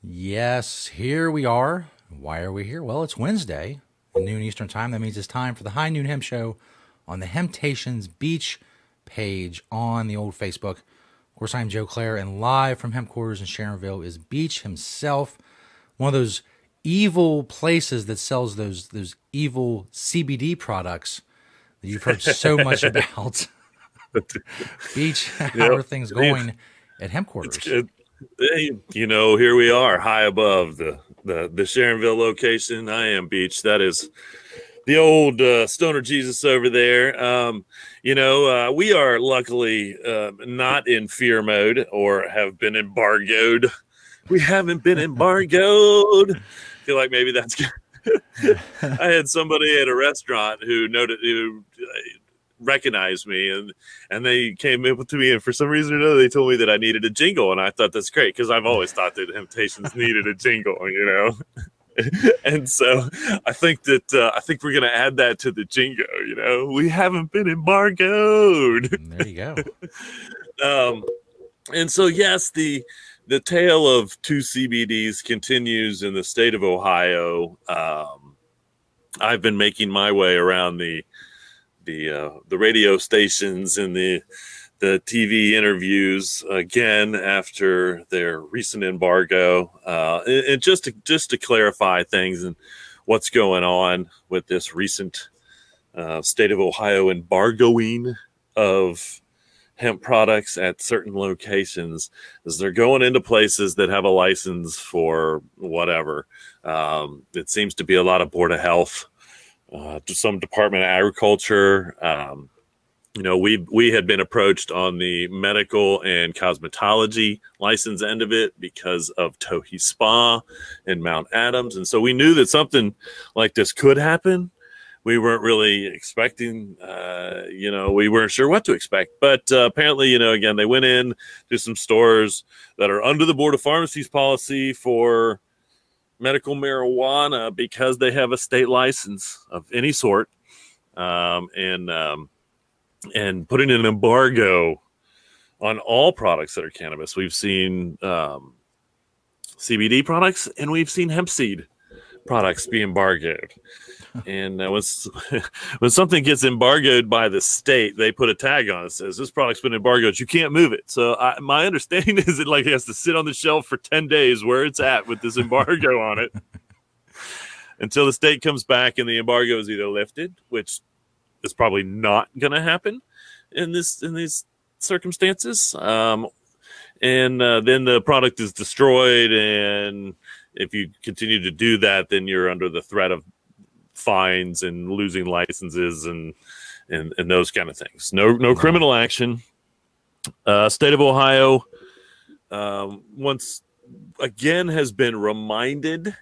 Yes, here we are. Why are we here? Well, it's Wednesday, noon Eastern time. That means it's time for the High Noon Hemp Show on the Hemptations Beach page on the old Facebook. Of course, I'm Joe Clare, and live from Hemp Quarters in Sharonville is Beach himself, one of those evil places that sells those evil CBD products that you've heard so much about. Beach, how are things going at Hemp Quarters? Here we are high above the Sharonville location. I am Beach. That is the old Stoner Jesus over there. We are luckily not in fear mode or have been embargoed. We haven't been embargoed. I feel like maybe that's good. I had somebody at a restaurant who recognized me and they came up to me, and for some reason or another they told me that I needed a jingle, and I thought that's great because I've always thought that Temptations needed a jingle, and so I think we're gonna add that to the jingo. We haven't been embargoed. There you go. And so yes, the tale of two CBDs continues in the state of Ohio. I've been making my way around the radio stations and the TV interviews again after their recent embargo, and just to clarify things and what's going on with this recent state of Ohio embargoing of hemp products at certain locations, is they're going into places that have a license for whatever. It seems to be a lot of Board of Health, to some Department of Agriculture. We had been approached on the medical and cosmetology license end of it because of Tohi Spa in Mount Adams. And so we knew that something like this could happen. We weren't really expecting, we weren't sure what to expect. But apparently, again, they went in to some stores that are under the Board of Pharmacy's policy for medical marijuana because they have a state license of any sort, and putting an embargo on all products that are cannabis. We've seen CBD products, and we've seen hemp seed products be embargoed. And when something gets embargoed by the state, they put a tag on it that says this product's been embargoed. You can't move it. So my understanding is it has to sit on the shelf for 10 days where it's at with this embargo on it until the state comes back and the embargo is either lifted, which is probably not going to happen in these circumstances, and then the product is destroyed. And if you continue to do that, then you're under the threat of fines and losing licenses and those kind of things. No criminal action. State of Ohio once again has been reminded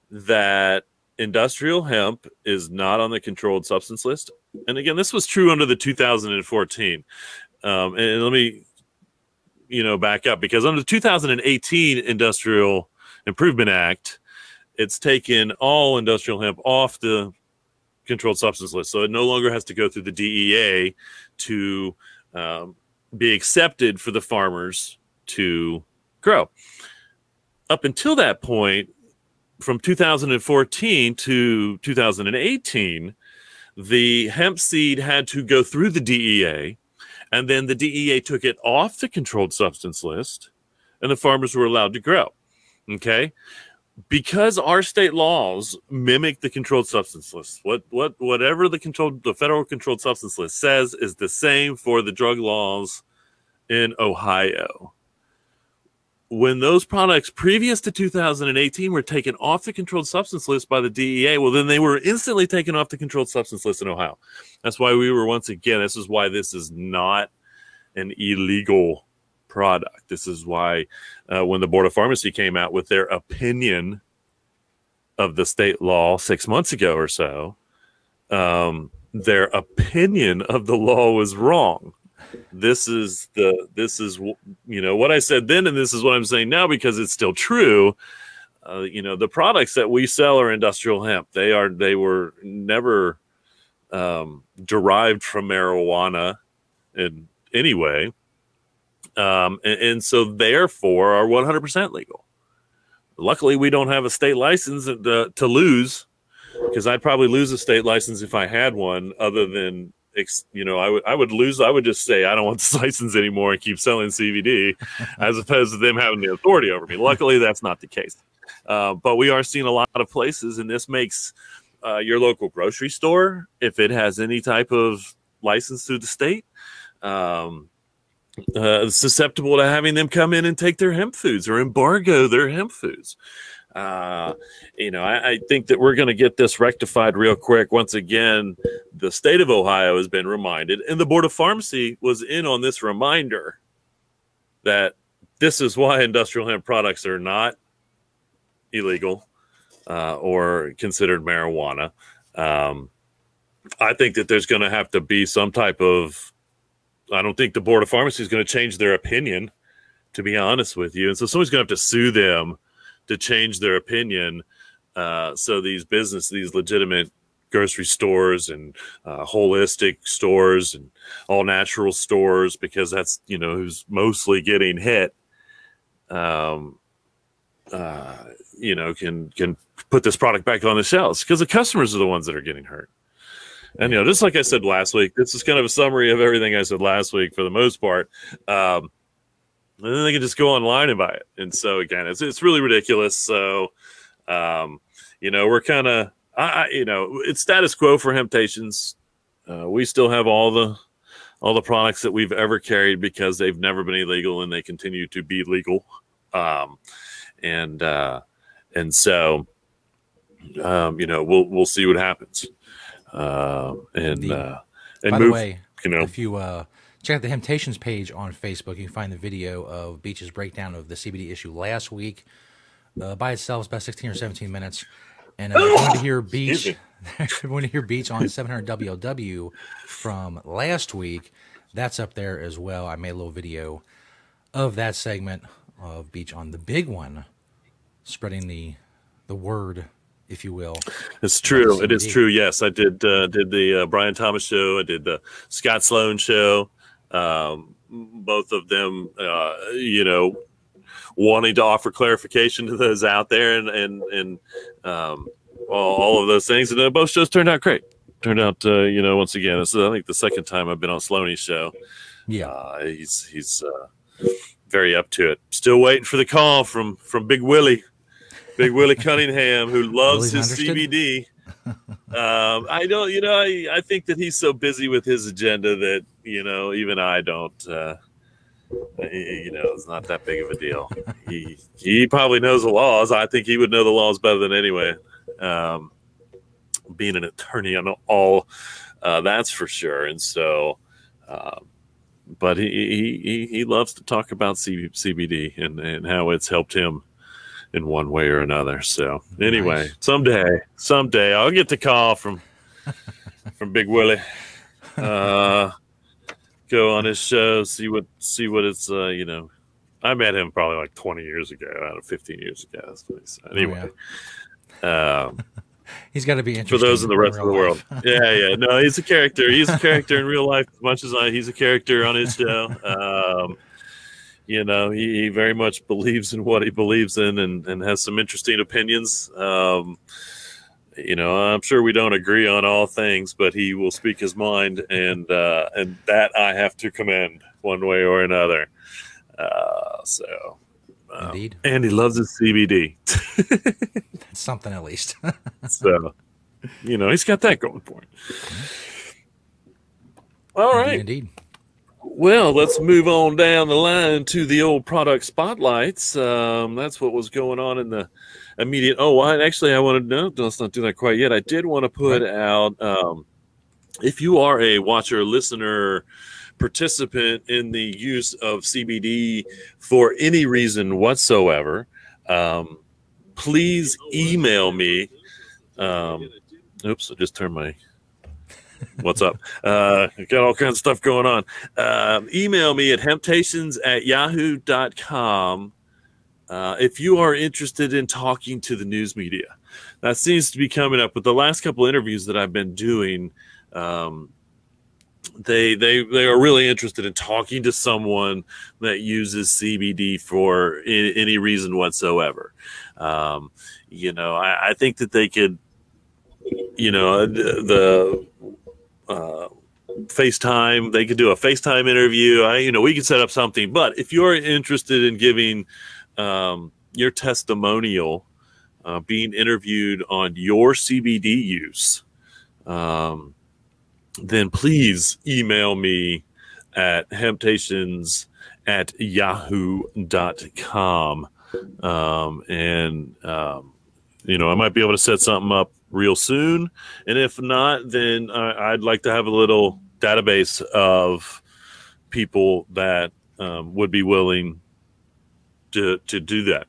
that industrial hemp is not on the controlled substance list. And again, this was true under the 2014. And let me back up, because under the 2018 Industrial Improvement Act, it's taken all industrial hemp off the controlled substance list. So it no longer has to go through the DEA to be accepted for the farmers to grow. Up until that point, from 2014 to 2018, the hemp seed had to go through the DEA, and then the DEA took it off the controlled substance list, and the farmers were allowed to grow. Okay? Because our state laws mimic the controlled substance list, whatever the federal controlled substance list says is the same for the drug laws in Ohio. When those products previous to 2018 were taken off the controlled substance list by the DEA, well, then they were instantly taken off the controlled substance list in Ohio. That's why we were, once again, this is why this is not an illegal product. This is why when the Board of Pharmacy came out with their opinion of the state law 6 months ago or so, their opinion of the law was wrong. This is what I said then, and this is what I'm saying now, because it's still true. The products that we sell are industrial hemp. They were never derived from marijuana in any way. And so therefore are 100% legal. Luckily, we don't have a state license to lose, because I'd probably lose a state license if I had one. Other than, I would lose. I would just say I don't want this license anymore and keep selling CBD, as opposed to them having the authority over me. Luckily, that's not the case. But we are seeing a lot of places, and this makes your local grocery store, if it has any type of license through the state, susceptible to having them come in and take their hemp foods or embargo their hemp foods. I think that we're going to get this rectified real quick. Once again, the state of Ohio has been reminded, and the Board of Pharmacy was in on this reminder, that this is why industrial hemp products are not illegal or considered marijuana. I think that there's going to have to be some type of, I don't think the Board of Pharmacy is going to change their opinion, to be honest with you. And so somebody's going to have to sue them to change their opinion. So these legitimate grocery stores and holistic stores and all natural stores, because that's, who's mostly getting hit, can put this product back on the shelves, because the customers are the ones that are getting hurt. And, just like I said last week, this is kind of a summary of everything I said last week for the most part. And then they can just go online and buy it. And so, again, it's really ridiculous. So, we're kind of, it's status quo for Temptations. We still have all the products that we've ever carried, because they've never been illegal and they continue to be legal. And so, we'll see what happens. By the way, if you check out the Temptations page on Facebook, you can find the video of Beach's breakdown of the CBD issue last week. By itself, it's about 16 or 17 minutes. And if you want to hear Beach, if you want to hear Beach on 700 WLW from last week, that's up there as well. I made a little video of that segment of Beach on the big one, spreading the word, if you will. It's true. It is true. Yes, I did the Brian Thomas show. I did the Scott Sloan show. Both of them, wanting to offer clarification to those out there, and all of those things. And both shows turned out great. Turned out, once again, this is, I think, the second time I've been on Sloaney's show. Yeah, he's very up to it. Still waiting for the call from Big Willie. Big Willie Cunningham, who loves his CBD. I don't, I think that he's so busy with his agenda that, even I don't, it's not that big of a deal. He probably knows the laws. I think he would know the laws better than anyway. Being an attorney on all, that's for sure. And so, but he loves to talk about CBD and how it's helped him in one way or another. So anyway, nice. someday I'll get the call from Big Willie. Go on his show, see what it's I met him probably like 20 years ago, out of 15 years ago. That's what he said. Anyway. He's got to be interesting for those in the rest of the world. Yeah. No, he's a character. He's a character in real life as much as he's a character on his show. He very much believes in what he believes in, and has some interesting opinions. I'm sure we don't agree on all things, but he will speak his mind, and that I have to commend one way or another. Indeed. And he loves his CBD. That's something, at least. So, he's got that going for him. All right. Indeed. Well, let's move on down the line to the old product spotlights. That's what was going on in the immediate. Oh, I wanted to know. Let's not do that quite yet. I did want to put out, if you are a watcher, listener, participant in the use of CBD for any reason whatsoever, please email me. Oops, I just turned my... What's up? Got all kinds of stuff going on. Email me at hemptations@yahoo.com if you are interested in talking to the news media. That seems to be coming up with the last couple interviews that I've been doing. they are really interested in talking to someone that uses CBD for any reason whatsoever. I think that they could, the FaceTime, they could do a FaceTime interview. We could set up something. But if you're interested in giving your testimonial, being interviewed on your CBD use, then please email me at hemptations@yahoo.com. I might be able to set something up real soon. And if not, then I'd like to have a little database of people that would be willing to do that.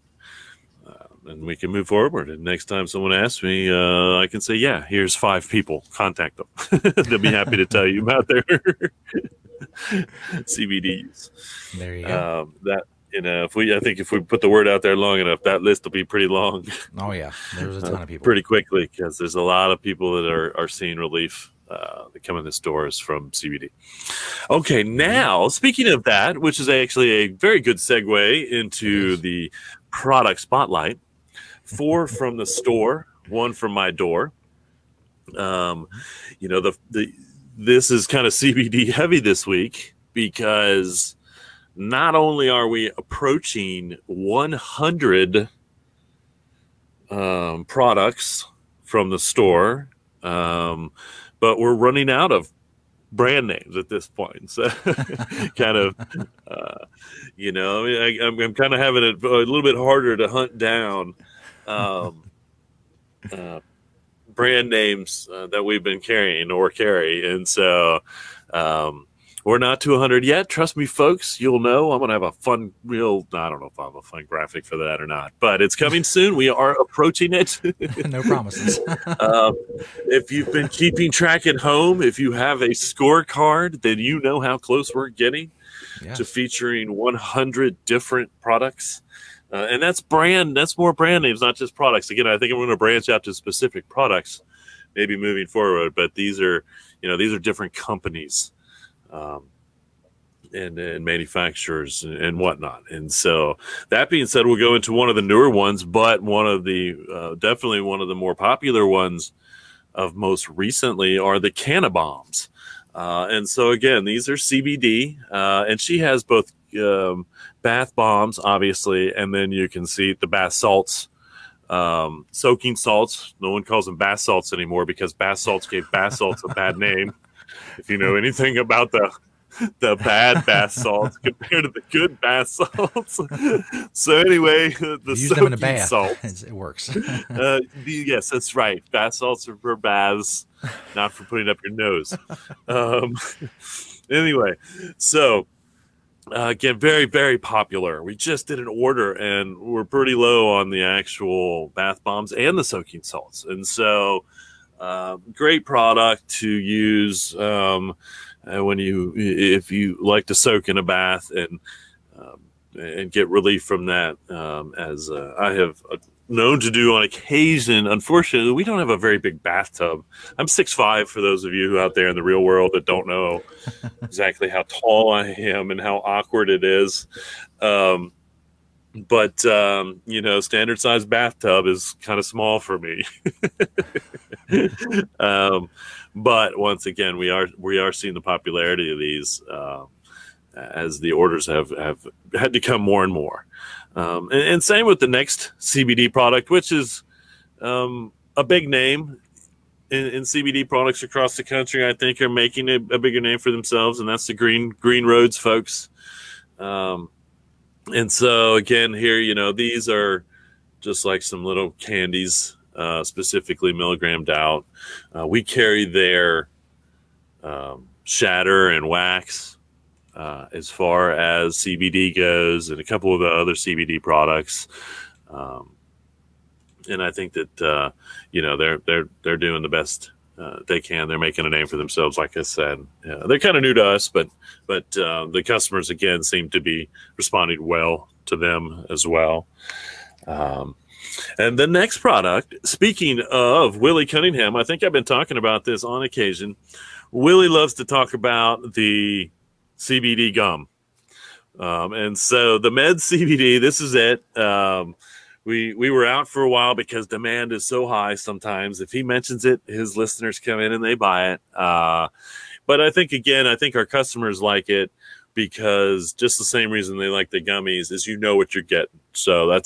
And we can move forward. And next time someone asks me, I can say, yeah, here's 5 people. Contact them. They'll be happy to tell you about their CBDs. There you go. If we put the word out there long enough, that list will be pretty long. Oh yeah, there's a ton of people. Pretty quickly, because there's a lot of people that are seeing relief that come in the stores from CBD. Okay, now speaking of that, which is actually a very good segue into the product spotlight. 4 from the store, 1 from my door. This is kind of CBD heavy this week, because not only are we approaching 100 products from the store, but we're running out of brand names at this point. So kind of, I'm kind of having it a little bit harder to hunt down brand names that we've been carrying or carry. And so we're not to 100 yet. Trust me, folks, you'll know. I'm going to have a fun, I don't know if I have a fun graphic for that or not, but it's coming soon. We are approaching it. No promises. If you've been keeping track at home, if you have a scorecard, then you know how close we're getting to featuring 100 different products. And that's more brand names, not just products. Again, I think I'm going to branch out to specific products, maybe moving forward. But these are different companies, and manufacturers and whatnot. And so that being said, we'll go into one of the newer ones, but one of the definitely one of the more popular ones of most recently are the Cannibals. And so again, these are CBD, and she has both bath bombs, obviously, and then you can see the bath salts, soaking salts. No one calls them bath salts anymore, because bath salts gave bath salts a bad name. If you know anything about the bad bath salts compared to the good bath salts. So anyway, the soaking salts. It works. Yes, that's right. Bath salts are for baths, not for putting up your nose. Anyway, so again, very, very popular. We just did an order, and we're pretty low on the actual bath bombs and the soaking salts. And so great product to use if you like to soak in a bath and get relief from that, as I have known to do on occasion. Unfortunately, we don't have a very big bathtub. I'm 6'5", for those of you out there in the real world that don't know exactly how tall I am and how awkward it is. But standard size bathtub is kind of small for me. But once again, we are seeing the popularity of these as the orders have had to come more and more. And same with the next CBD product, which is a big name in CBD products across the country. I think are making a bigger name for themselves, and that's the Green Roads folks. And so again, here, these are just like some little candies, specifically milligrammed out. We carry their shatter and wax as far as CBD goes, and a couple of the other CBD products. And I think that they're doing the best they can. They're making a name for themselves, like I said. They're kind of new to us, but the customers again seem to be responding well to them as well. And the next product, speaking of Willie Cunningham, I think I've been talking about this on occasion. Willie loves to talk about the CBD gum. And so the Med CBD, this is it. We were out for a while because demand is so high sometimes. If he mentions it, his listeners come in and they buy it. But I think our customers like it because just the same reason they like the gummies is you know what you're getting. So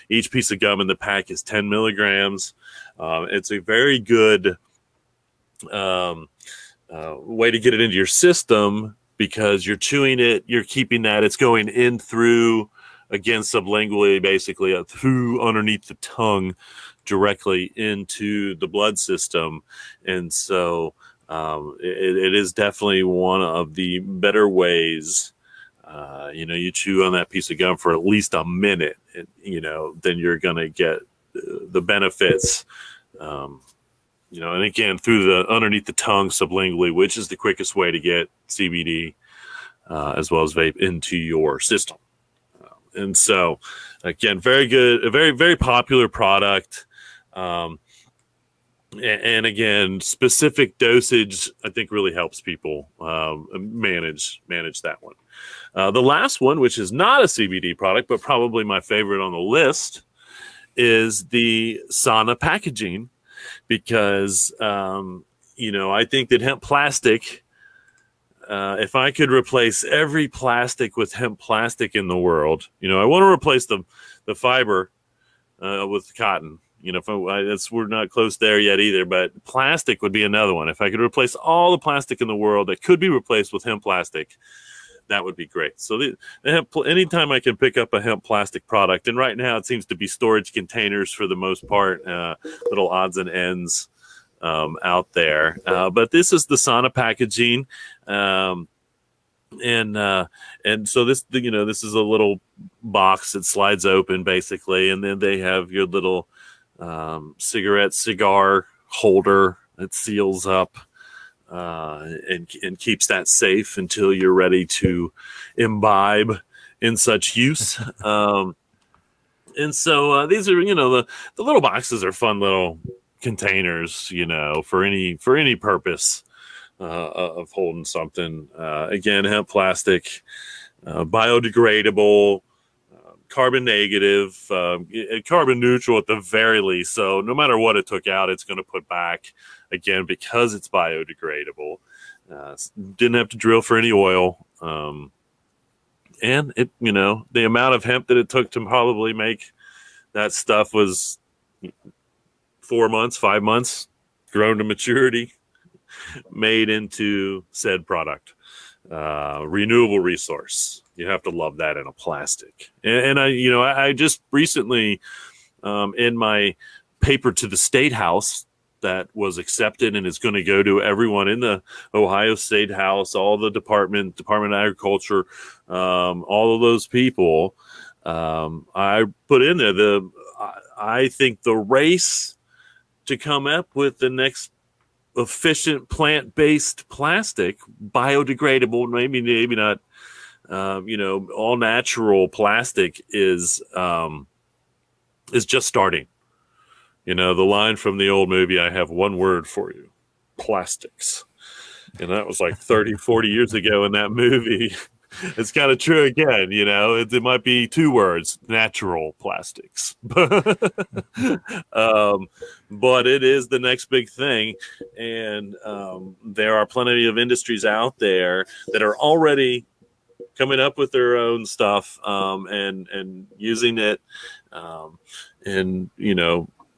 each piece of gum in the pack is 10 milligrams. It's a very good way to get it into your system because you're chewing it, you're keeping that, it's going in through, again, sublingually, basically through underneath the tongue directly into the blood system. And so it is definitely one of the better ways. You chew on that piece of gum for at least a minute, then you're going to get the benefits, and again, through the underneath the tongue sublingually, which is the quickest way to get CBD as well as vape into your system. And so, again, very good, a very, very popular product. And again, specific dosage, I think, really helps people manage that one. The last one, which is not a CBD product, but probably my favorite on the list, is the sauna packaging. Because, I think that hemp plastic, if I could replace every plastic with hemp plastic in the world, I want to replace the fiber with cotton. We're not close there yet either, but plastic would be another one. If I could replace all the plastic in the world that could be replaced with hemp plastic, that would be great. So anytime I can pick up a hemp plastic product, and right now it seems to be storage containers for the most part, little odds and ends out there. But this is the sauna packaging. And so this is a little box that slides open basically. And then they have your little cigar holder that seals up. And keeps that safe until you're ready to imbibe in such use. And so these are, the little boxes are fun little containers, for any purpose of holding something. Again, hemp plastic, biodegradable, carbon negative, carbon neutral at the very least. So no matter what it took out, it's going to put back. Again, because it's biodegradable, didn't have to drill for any oil. And it, the amount of hemp that it took to probably make that stuff was 4 months, 5 months, grown to maturity, made into said product. Renewable resource. You have to love that in a plastic. And I just recently, in my paper to the State House, that was accepted and is going to go to everyone in the Ohio State House, all the Department of Agriculture, all of those people. I put in there I think the race to come up with the next efficient plant-based plastic, biodegradable, maybe not, all natural plastic is just starting. The line from the old movie, I have one word for you, plastics. And that was like 30, 40 years ago in that movie. It's kind of true again, it might be 2 words, natural plastics. But it is the next big thing. And there are plenty of industries out there that are already coming up with their own stuff and using it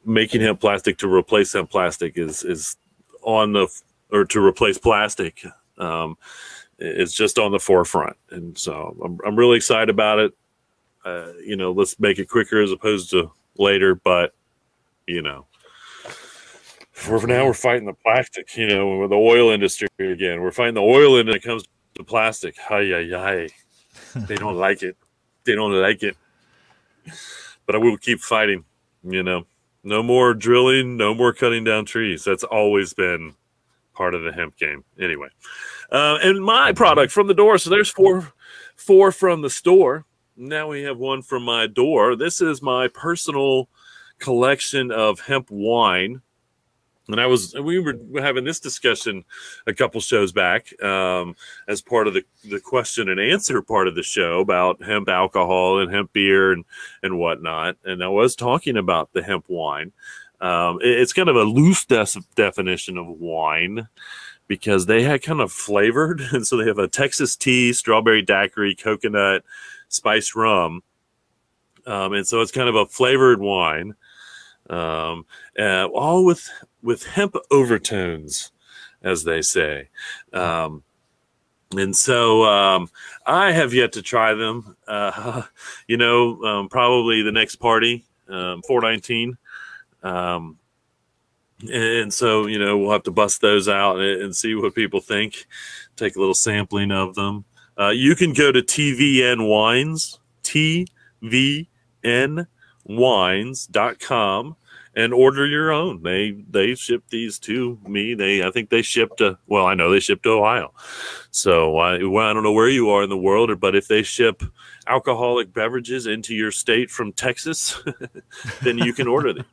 making hemp plastic to replace hemp plastic is on the, or to replace plastic is just on the forefront. And so I'm really excited about it. Let's make it quicker as opposed to later, but for now we're fighting the plastic, with the oil industry again. We're fighting the oil industry when it comes to plastic. They don't like it. They don't like it. But I will keep fighting, No more drilling, no more cutting down trees. That's always been part of the hemp game. Anyway, and my product from the door. So there's four from the store. Now we have one from my door. This is my personal collection of hemp wine. And we were having this discussion a couple shows back as part of the question and answer part of the show about hemp alcohol and hemp beer and whatnot. And I was talking about the hemp wine. It's kind of a loose definition of wine because they had kind of flavored. And so they have a Texas tea, strawberry daiquiri, coconut, spiced rum. And so it's kind of a flavored wine. All with hemp overtones, as they say. And so I have yet to try them. Probably the next party, 419. And so, we'll have to bust those out and see what people think. Take a little sampling of them. You can go to TVN Wines, TVNWines.com, and order your own. They ship these to me. I think they ship to, I know they ship to Ohio. So I don't know where you are in the world, but if they ship alcoholic beverages into your state from Texas, then you can order these.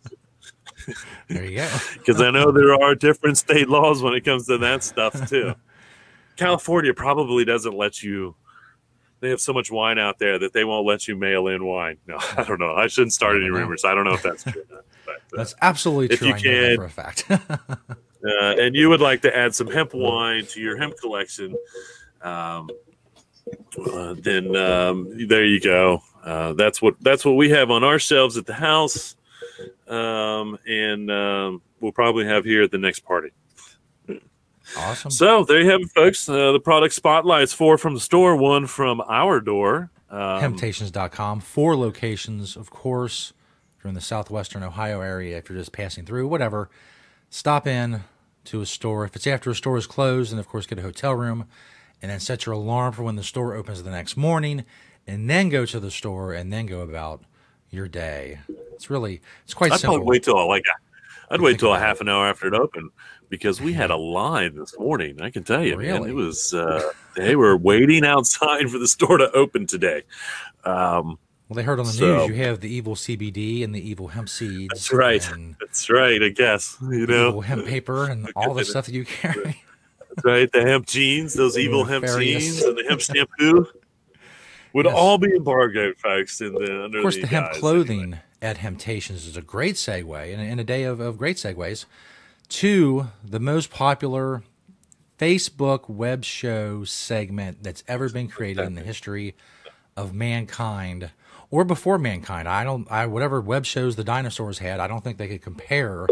There you go. Because I know there are different state laws when it comes to that stuff too. California probably doesn't let you. They have so much wine out there that they won't let you mail in wine. No, I don't know. I shouldn't start any rumors. I don't know if that's true or not. But, that's absolutely true. If you can, for a fact. And you would like to add some hemp wine to your hemp collection, then there you go. That's what we have on our shelves at the house, and we'll probably have here at the next party. Awesome. So there you have it, folks. The product spotlights: 4 from the store, 1 from our door. Temptations.com. 4 locations, of course. If you're in the southwestern Ohio area, if you're just passing through, whatever, stop in to a store. If it's after a store is closed, then of course get a hotel room, and then set your alarm for when the store opens the next morning, and then go to the store, and then go about your day. It's quite simple. I'd wait till a half an hour after it opened, because we had a line this morning. I can tell you, really? Man, it was they were waiting outside for the store to open today. Well, they heard on the news you have the evil CBD and the evil hemp seeds. That's right. That's right. I guess evil hemp paper and all the stuff that you carry. That's right. The hemp jeans, those evil hemp jeans, and the hemp shampoo would all be embargoed, folks. Of course, the hemp clothing at Temptations is a great segue, and in a day of great segues, to the most popular Facebook web show segment that's ever been created in the history of mankind, or before mankind. Whatever web shows the dinosaurs had, I don't think they could compare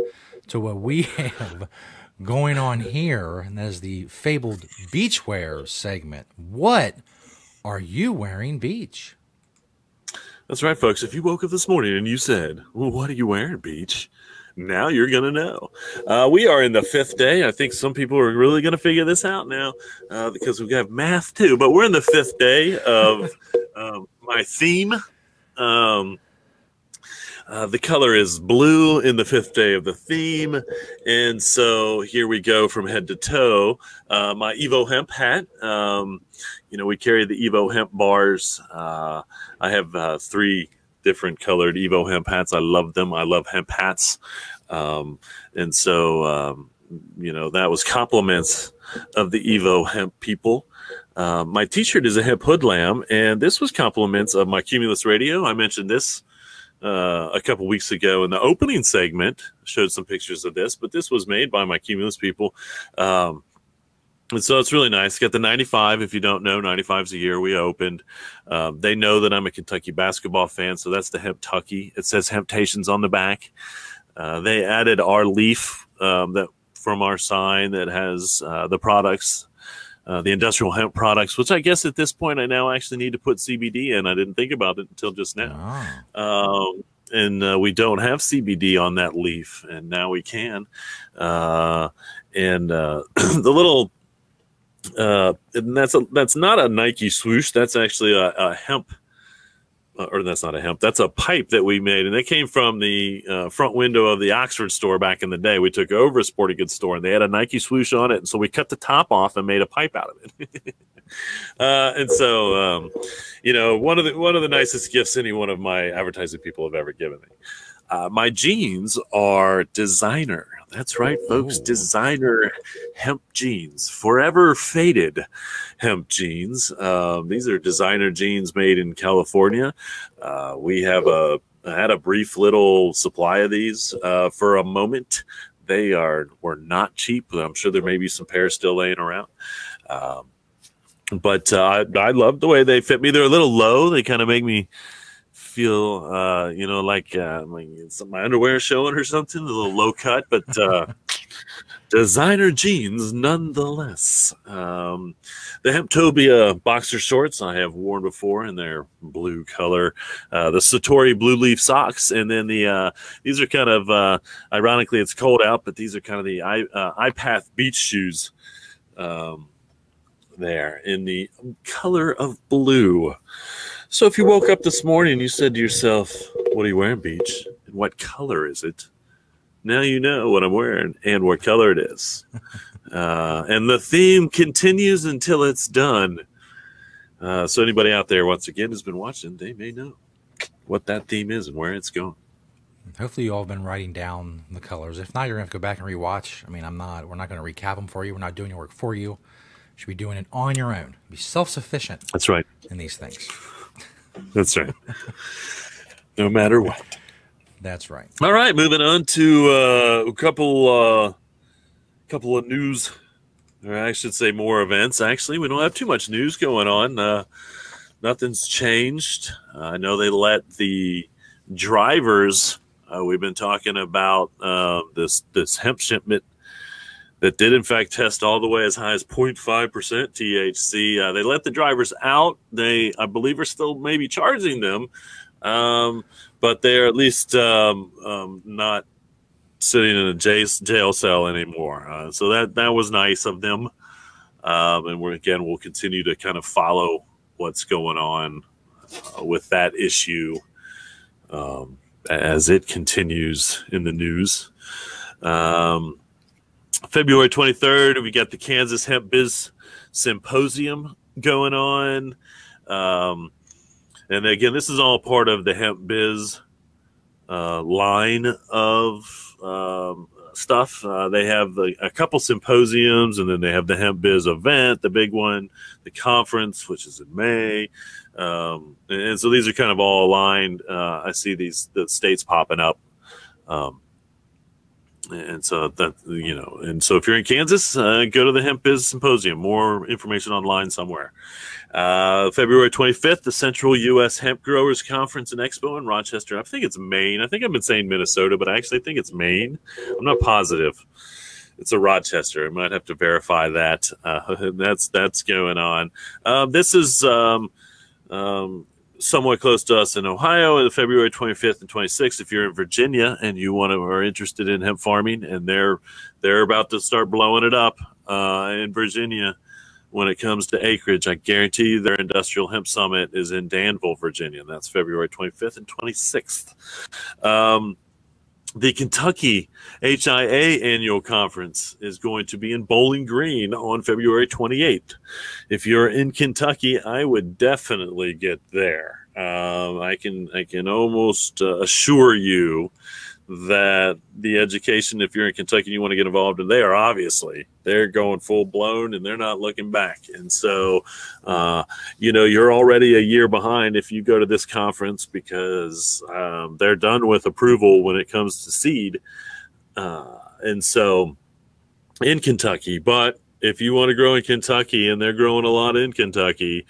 to what we have going on here, and that is the fabled beachwear segment. What are you wearing, Beach? That's right, folks. If you woke up this morning and you said, well, what are you wearing, Beach? Now you're going to know. We are in the 5th day. I think some people are really going to figure this out now because we have math too. But we're in the 5th day of my theme. The color is blue in the 5th day of the theme. And so here we go from head to toe. My Evo Hemp hat. We carry the Evo Hemp bars. I have 3 different colored Evo Hemp hats. I love them. I love hemp hats. And so, that was compliments of the Evo Hemp people. My t-shirt is a hemp hoodlam, and this was compliments of my Cumulus radio. I mentioned this a couple weeks ago in the opening segment, showed some pictures of this, but this was made by my Cumulus people. And so it's really nice. Got the 95. If you don't know, 95's a year we opened. They know that I'm a Kentucky basketball fan, so that's the Hemp-tucky. It says Temptations on the back. They added our leaf that from our sign that has the products, the industrial hemp products, which I guess at this point I now actually need to put CBD in. I didn't think about it until just now. And we don't have CBD on that leaf, and now we can. The little and that's not a Nike swoosh. That's actually a hemp, or that's not a hemp. That's a pipe that we made, and it came from the front window of the Oxford store back in the day. We took over a sporting goods store, and they had a Nike swoosh on it, and so we cut the top off and made a pipe out of it. And so, one of the nicest gifts any one of my advertising people have ever given me. My jeans are designer. That's right, folks. Ooh. Designer hemp jeans, forever faded hemp jeans. These are designer jeans made in California. We have had a brief little supply of these for a moment. They were not cheap. I'm sure there may be some pairs still laying around. But I love the way they fit me. They're a little low. They kind of make me feel, like my underwear showing or something, a little low cut, but designer jeans nonetheless. The Hemptopia boxer shorts I have worn before in their blue color. The Satori blue leaf socks, and then these are kind of ironically it's cold out, but these are kind of the iPath beach shoes. There in the color of blue. So if you woke up this morning and you said to yourself, what are you wearing, Beach? And what color is it? Now you know what I'm wearing and what color it is. And the theme continues until it's done. So anybody out there, once again, has been watching, they may know what that theme is and where it's going. Hopefully you all have been writing down the colors. If not, you're going to have to go back and rewatch. I mean, we're not going to recap them for you. We're not doing your work for you. You should be doing it on your own. Be self-sufficient. That's right. In these things. That's right. No matter what. That's right. All right, moving on to a couple of news, or I should say more events. Actually, we don't have too much news going on. Nothing's changed. I know they let the drivers. We've been talking about this hemp shipment that did in fact test all the way as high as 0.5% THC. They let the drivers out. They, I believe, are still maybe charging them, but they're at least not sitting in a jail cell anymore. So that was nice of them. And we'll continue to kind of follow what's going on with that issue as it continues in the news. February 23rd, we got the Kansas Hemp Biz Symposium going on. And again, this is all part of the Hemp Biz line of stuff. They have a couple symposiums, and then they have the Hemp Biz event, the big one, the conference, which is in May. And so these are kind of all aligned. I see the states popping up. And so so if you're in Kansas, go to the Hemp Biz Symposium. More information online somewhere. February 25th, the Central U.S. Hemp Growers Conference and Expo in Rochester. I think it's Maine. I think I've been saying Minnesota, but I actually think it's Maine. I'm not positive. It's a Rochester. I might have to verify that. That's going on. This is somewhat close to us in Ohio, February 25th and 26th. If you're in Virginia and you are interested in hemp farming, and they're about to start blowing it up in Virginia when it comes to acreage, I guarantee you their Industrial Hemp Summit is in Danville, Virginia. And that's February 25th and 26th. The Kentucky HIA annual conference is going to be in Bowling Green on February 28th. If you're in Kentucky, I would definitely get there. I can almost assure you that the education, if you're in Kentucky and you want to get involved in, they're going full blown and they're not looking back. And so, you're already a year behind if you go to this conference, because they're done with approval when it comes to seed. And so in Kentucky, but if you want to grow in Kentucky, and they're growing a lot in Kentucky,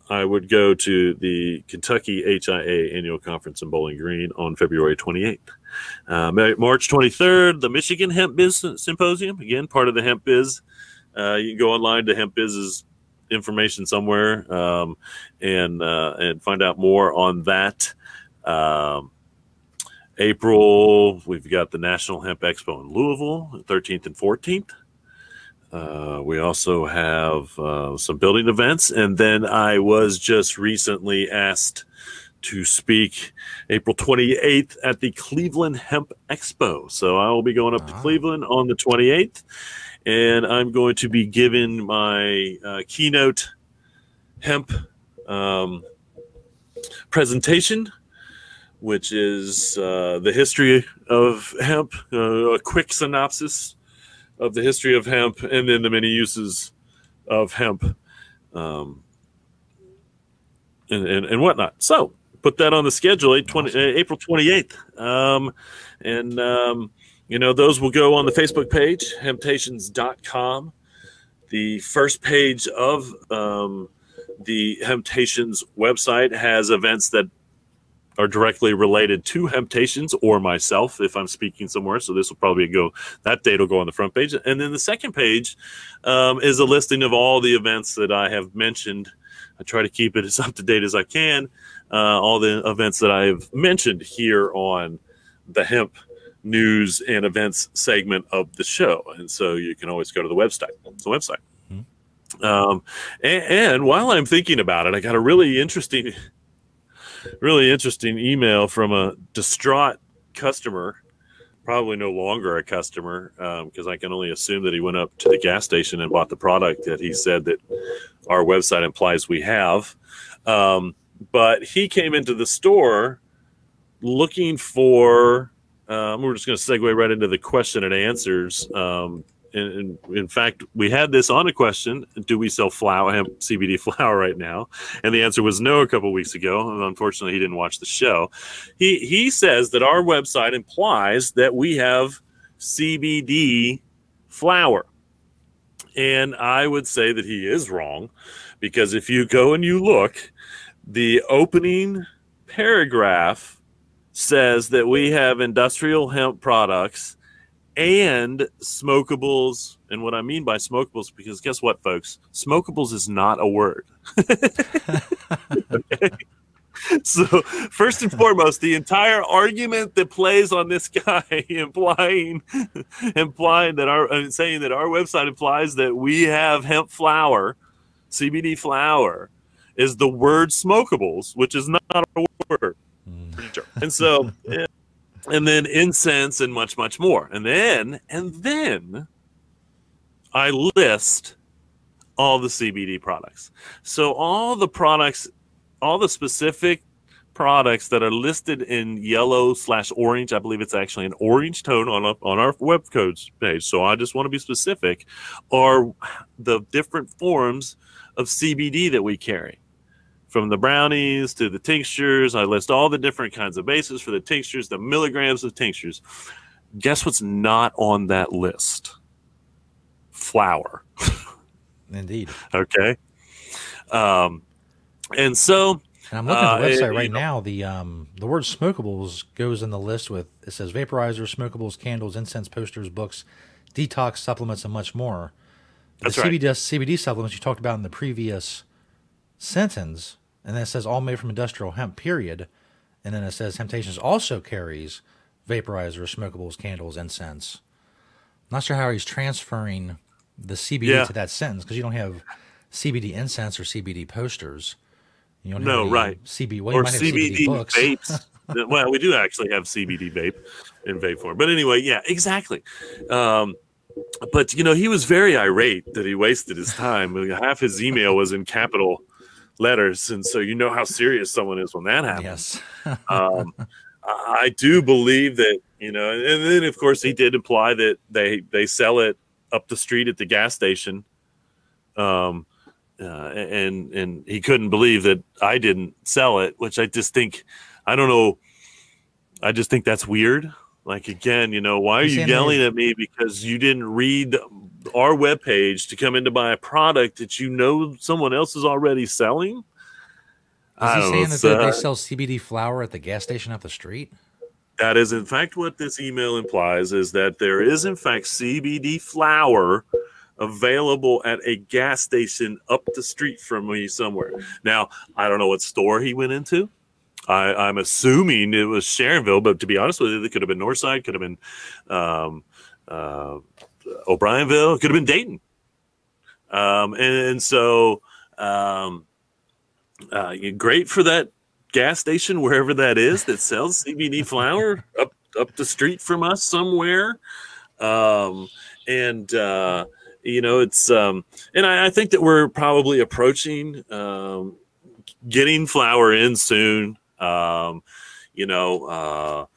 I would go to the Kentucky HIA annual conference in Bowling Green on February 28th. March 23rd, the Michigan Hemp Biz Symposium, again, part of the Hemp Biz. You can go online to Hemp Biz's information somewhere and find out more on that. April, we've got the National Hemp Expo in Louisville, 13th and 14th. We also have some building events. And then I was just recently asked to speak April 28th at the Cleveland Hemp Expo. So I will be going up to Cleveland on the 28th, and I'm going to be giving my keynote hemp presentation which is the history of hemp, a quick synopsis of the history of hemp, and then the many uses of hemp, and whatnot. So put that on the schedule, April 28th. Those will go on the Facebook page, hemptations.com. The first page of the Hemptations website has events that are directly related to Hemptations or myself if I'm speaking somewhere. So this will probably that date will go on the front page. And then the second page is a listing of all the events that I have mentioned. I try to keep it as up to date as I can. All the events that I have mentioned here on the Hemp News and Events segment of the show. And so you can always go to the website. It's the website. Mm-hmm. And while I'm thinking about it, I got a really interesting email from a distraught customer, probably no longer a customer, because I can only assume that he went up to the gas station and bought the product that he said that our website implies we have. But he came into the store looking for, we're just going to segue right into the question and answers. In fact, we had this on a question: do we sell flour, hemp CBD flour right now? And the answer was no a couple of weeks ago. And unfortunately, he didn't watch the show. He says that our website implies that we have CBD flour. And I would say that he is wrong, because if you go and you look, the opening paragraph says that we have industrial hemp products and smokables. And what I mean by smokables, because guess what, folks? Smokables is not a word. Okay? So first and foremost, the entire argument that plays on this guy implying that saying that our website implies that we have hemp flour, CBD flour, is the word smokables, which is not a word. And so, and then incense and much, much more. And then I list all the CBD products. So all the specific products that are listed in yellow/orange, I believe it's actually an orange tone on our web codes page. So I just want to be specific, are the different forms of CBD that we carry. From the brownies to the tinctures, I list all the different kinds of bases for the tinctures, the milligrams of tinctures. Guess what's not on that list? Flour. Indeed. Okay. And so, and I'm looking at the website right now. The word smokables goes in the list with, it says vaporizers, smokables, candles, incense, posters, books, detox supplements, and much more. That's the right. CBD supplements you talked about in the previous sentence, and then it says all made from industrial hemp, period. And then it says Temptations also carries vaporizers, smokables, candles, incense. I'm not sure how he's transferring the CBD to that sentence, because you don't have CBD incense or CBD posters. You don't have right. CBD, or CBD books. vapes. Well, we do actually have CBD vape in vape form. But anyway, yeah, exactly. But, he was very irate that he wasted his time. Half his email was in capital letters. And so you know how serious someone is when that happens. Yes. I do believe that, and then, of course, he did imply that they sell it up the street at the gas station. And he couldn't believe that I didn't sell it, which I just think, I don't know. I just think that's weird. Like, again, why are you yelling at me because you didn't read our webpage to come in to buy a product that someone else is already selling? Is he saying that they sell CBD flour at the gas station up the street? That is, in fact, what this email implies, is that there is, in fact, CBD flour available at a gas station up the street from me somewhere. Now, I don't know what store he went into. I'm assuming it was Sharonville, but to be honest with you, it could have been Northside, could have been O'Brienville, could have been Dayton. So great for that gas station, wherever that is, that sells CBD flour up the street from us somewhere. It's and I think that we're probably approaching getting flour in soon. you know,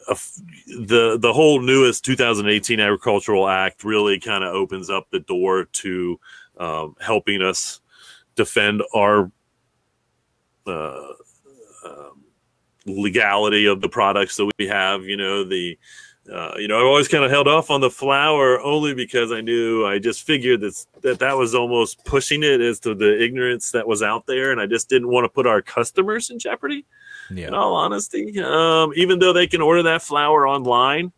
the whole newest 2018 Agricultural Act really kind of opens up the door to helping us defend our legality of the products that we have. You know, I've always kind of held off on the flour only because I just figured that was almost pushing it as to the ignorance that was out there, and I just didn't want to put our customers in jeopardy. Yeah. In all honesty, even though they can order that flour online,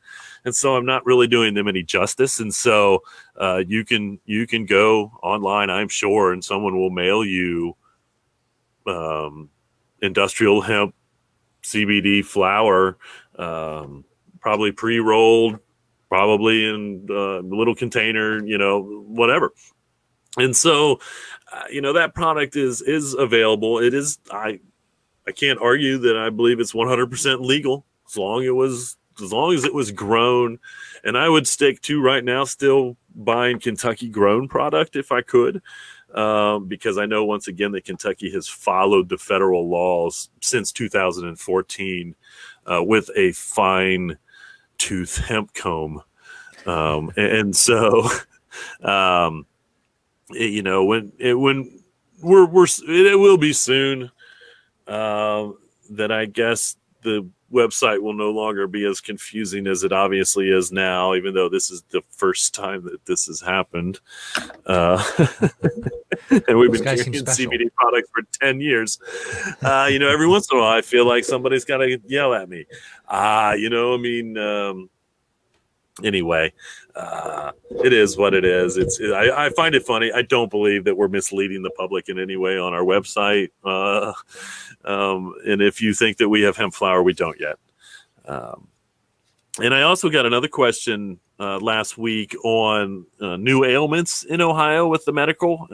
and so I'm not really doing them any justice. And so you can go online, I'm sure, and someone will mail you industrial hemp CBD flour, probably pre-rolled, probably in a little container, you know, whatever. And so, that product is available. It is, I can't argue that I believe it's 100% legal as long as it was grown. And I would stick to right now still buying Kentucky grown product if I could, because I know once again that Kentucky has followed the federal laws since 2014 with a fine tooth hemp comb. And so, when it will be soon, that I guess the website will no longer be as confusing as it obviously is now, even though this is the first time that this has happened. And we've been carrying CBD products for 10 years. Every once in a while, I feel like somebody's got to yell at me. Anyway, it is what it is. I find it funny. I don't believe that we're misleading the public in any way on our website. And if you think that we have hemp flour, we don't yet. And I also got another question last week on new ailments in Ohio with the medical.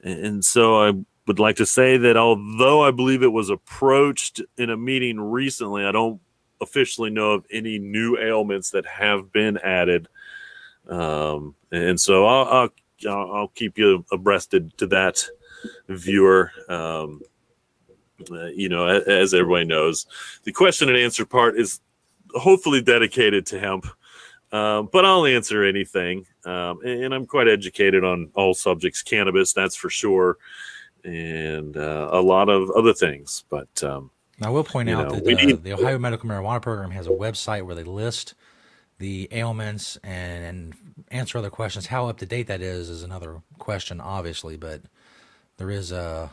And so I would like to say that although I believe it was approached in a meeting recently, I don't officially know of any new ailments that have been added. And so I'll keep you abreasted to that, viewer. As everybody knows, the question and answer part is hopefully dedicated to hemp, but I'll answer anything. And I'm quite educated on all subjects, cannabis, that's for sure, and a lot of other things. But I will point out that the Ohio Medical Marijuana Program has a website where they list the ailments and answer other questions. How up to date that is another question, obviously, but there is the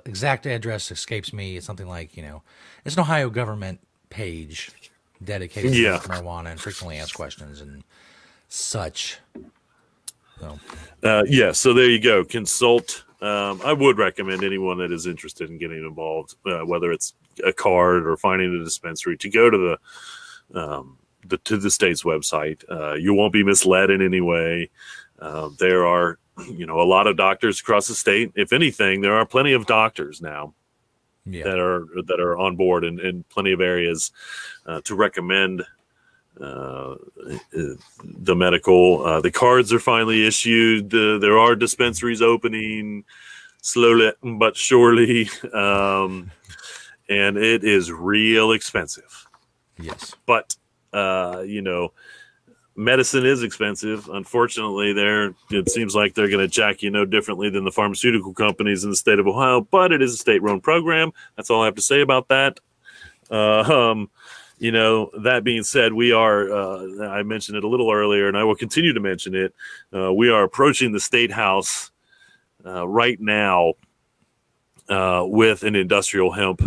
exact address escapes me. It's something like, it's an Ohio government page dedicated to marijuana and frequently asked questions and such. So so there you go. Consult. I would recommend anyone that is interested in getting involved, whether it's a card or finding a dispensary, to go to the state's website. You won't be misled in any way. There are, a lot of doctors across the state. If anything, there are plenty of doctors now that are on board in plenty of areas to recommend the medical. The cards are finally issued. There are dispensaries opening slowly but surely, and it is real expensive. Yes, but medicine is expensive. Unfortunately, it seems like they're going to jack you no differently than the pharmaceutical companies in the state of Ohio. But it is a state-run program. That's all I have to say about that. That being said, we are, I mentioned it a little earlier, and I will continue to mention it. We are approaching the State House right now with an industrial hemp,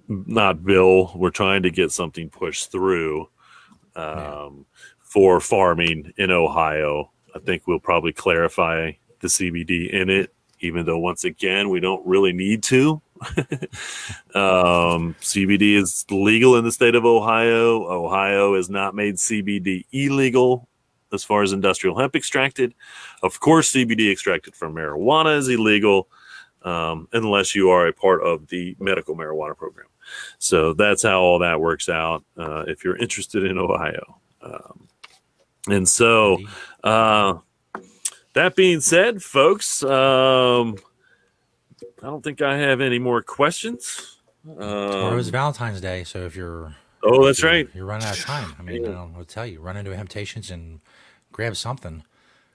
not bill. We're trying to get something pushed through for farming in Ohio. I think we'll probably clarify the CBD in it, even though, once again, we don't really need to. CBD is legal in the state of Ohio. Ohio has not made CBD illegal as far as industrial hemp extracted. Of course, CBD extracted from marijuana is illegal unless you are a part of the medical marijuana program. So that's how all that works out if you're interested in Ohio. And so that being said, folks, don't think I have any more questions. Tomorrow is Valentine's Day, so if you're that's right. You're running out of time. I mean, I'll tell you, run into a Temptations and grab something.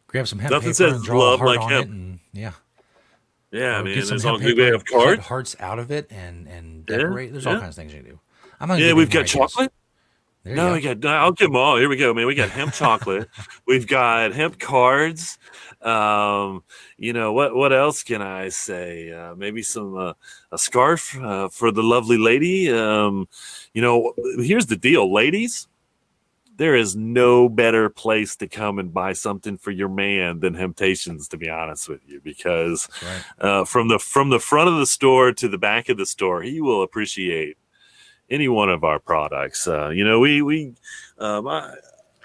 Grab some hemp Nothing paper says and draw a love heart like on hemp. it, and yeah, Yeah, man. get some As hemp long as we paper have and cut cards. hearts out of it and decorate. There's all kinds of things you can do. I'm not Yeah, we've got chocolate. No, I'll give them all. Here we go, man. We got hemp chocolate. We've got hemp cards. You know, what else can I say? Maybe some a scarf for the lovely lady. You know, here's the deal, ladies. There is no better place to come and buy something for your man than Temptations, to be honest with you, because from the front of the store to the back of the store, he will appreciate any one of our products. You know,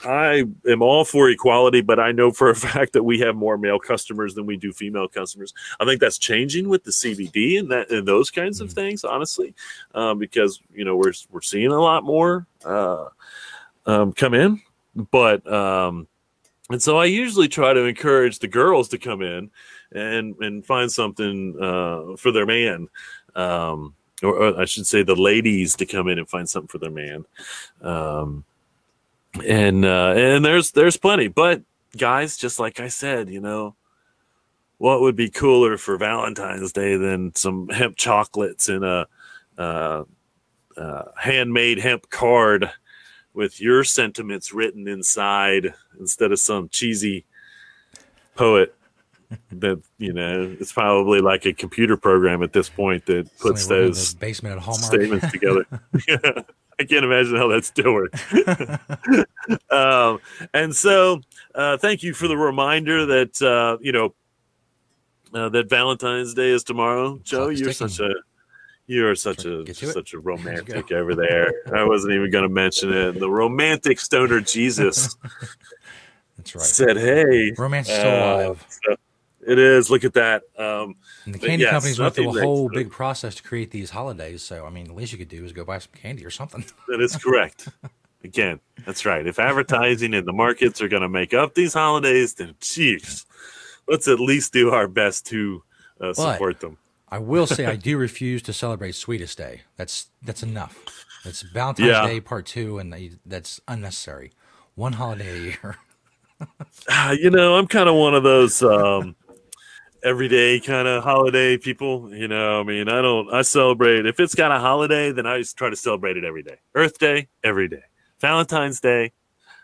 I am all for equality, but I know for a fact that we have more male customers than we do female customers. I think that's changing with the CBD and those kinds of things, honestly, because you know we're seeing a lot more come in, but and so I usually try to encourage the girls to come in and find something for their man. Or I should say the ladies to come in and find something for their man. And there's plenty, but guys, just like I said, you know, what would be cooler for Valentine's Day than some hemp chocolates and a handmade hemp card with your sentiments written inside instead of some cheesy poet that, you know, it's probably like a computer program at this point that puts those basement at Hallmark statements together. I can't imagine how that still works. And so thank you for the reminder that, you know, that Valentine's Day is tomorrow. Joe, you're such a romantic over there. I wasn't even going to mention it. The romantic stoner Jesus. That's right. Said, hey. Romance is still alive. So it is. Look at that. And the candy companies went through a whole big process to create these holidays. So, I mean, the least you could do is go buy some candy or something. That is correct. Again, that's right. If advertising and the markets are going to make up these holidays, then, geez, let's at least do our best to support them. I will say I do refuse to celebrate Sweetest Day. That's enough. It's Valentine's Day Part 2, and that's unnecessary. One holiday a year. You know, I'm kind of one of those everyday kind of holiday people. You know, I mean, I celebrate. If it's got a holiday, then I just try to celebrate it every day. Earth Day, every day. Valentine's Day,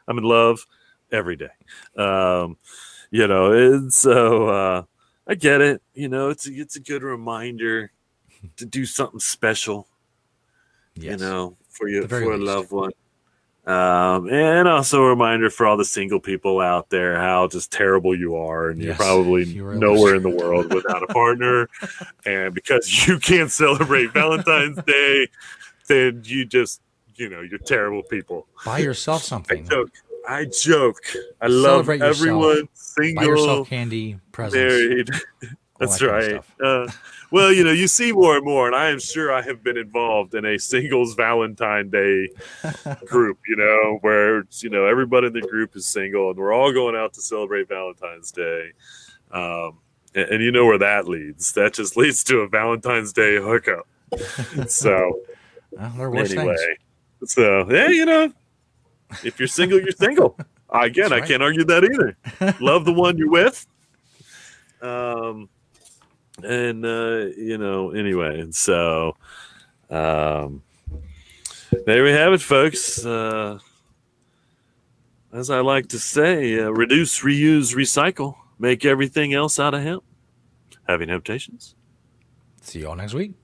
I'm in love every day. You know, and so I get it. You know, it's a good reminder to do something special. Yes. You know, for a loved one. And also a reminder for all the single people out there how just terrible you are, and you're probably nowhere in the world without a partner. And because you can't celebrate Valentine's Day, then you just, you know, you're terrible people. Buy yourself something. I joke. I love everyone single. Buy yourself candy, presents. Married. That's right. Well, you know, you see more and more, and I am sure I have been involved in a singles Valentine Day group, you know, where, you know, everybody in the group is single, and we're all going out to celebrate Valentine's Day. And you know where that leads. That just leads to a Valentine's Day hookup. So, anyway. So, yeah, you know, if you're single, you're single. Again, right. I can't argue that either. Love the one you're with. And you know, anyway, and so there we have it, folks. As I like to say, reduce, reuse, recycle, make everything else out of hemp. Having Temptations. See you all next week.